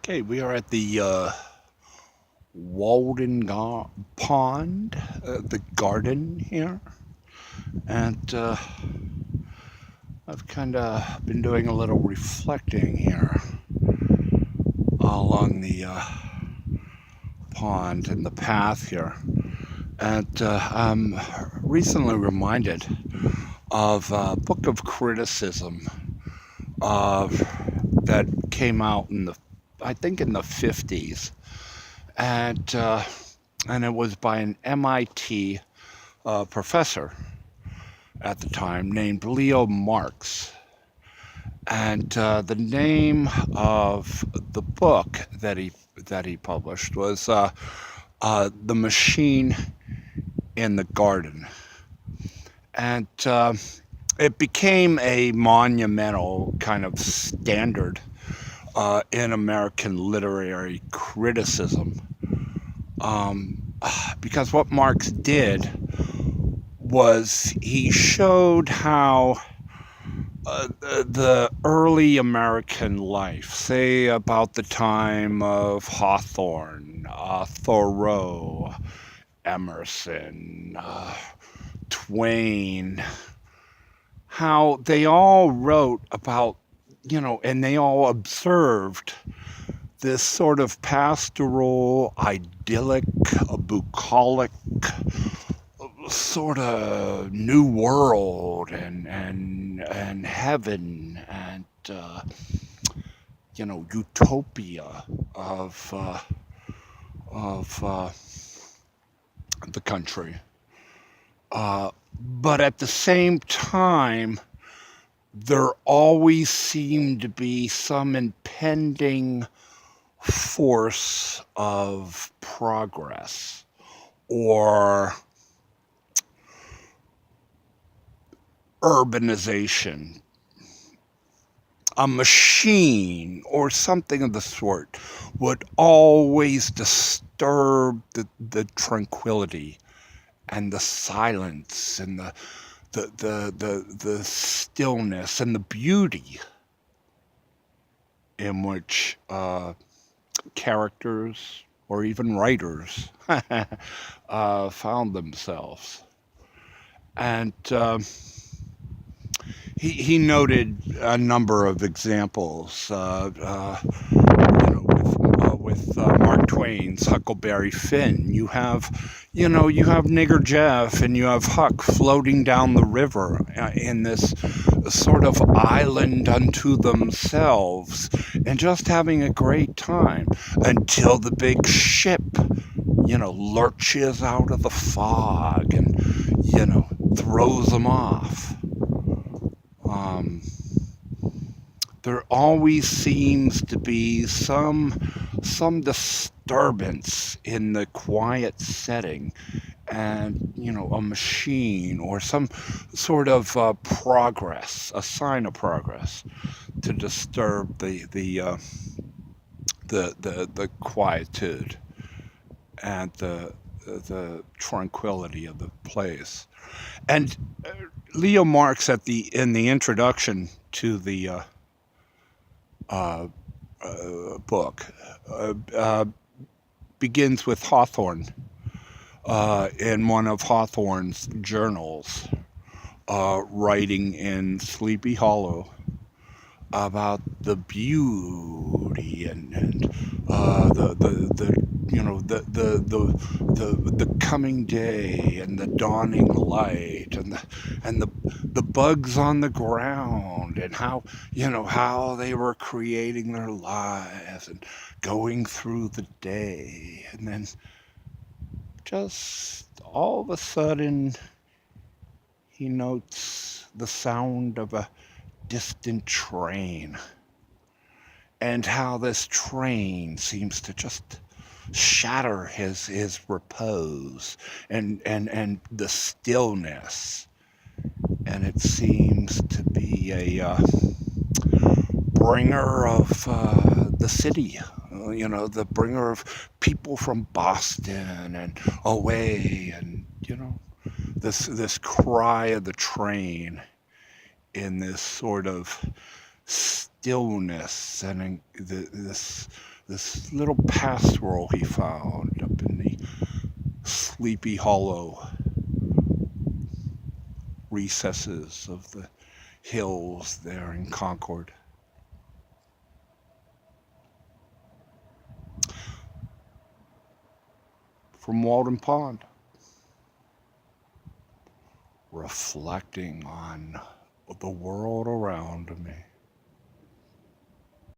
Okay, we are at the Walden Pond, the garden here, and I've kind of been doing a little reflecting here along the pond and the path here, and I'm recently reminded of a book of criticism of that came out in I think in the 50s, and and it was by an MIT professor at the time named Leo Marx. And the name of the book that he published was "The Machine in the Garden," and it became a monumental kind of standard in American literary criticism. Because what Marx did was he showed how the early American life, say about the time of Hawthorne, Thoreau, Emerson, Twain, how they all wrote about, and they all observed this sort of pastoral, idyllic, bucolic sort of new world and heaven and utopia of the country. But at the same time, there always seemed to be some impending force of progress or urbanization, a machine or something of the sort would always disturb the tranquility and the silence and the stillness and the beauty in which characters or even writers found themselves. And he noted a number of examples, with Mark Twain's Huckleberry Finn. You have Nigger Jeff and you have Huck floating down the river in this sort of island unto themselves and just having a great time until the big ship, lurches out of the fog and, throws them off. There always seems to be some disturbance in the quiet setting, and a machine or some sort of progress, a sign of progress, to disturb the quietude and the tranquility of the place. And Leo Marx in the introduction to the book begins with Hawthorne in one of Hawthorne's journals, writing in Sleepy Hollow about the beauty and the coming day and the dawning light and the bugs on the ground and how they were creating their lives and going through the day, and then just all of a sudden he notes the sound of a distant train, and how this train seems to just shatter his repose and the stillness, and it seems to be a bringer of the city, the bringer of people from Boston and away, and this cry of the train in this sort of stillness and this this little pastoral he found up in the Sleepy Hollow recesses of the hills there in Concord. From Walden Pond, reflecting on the world around me.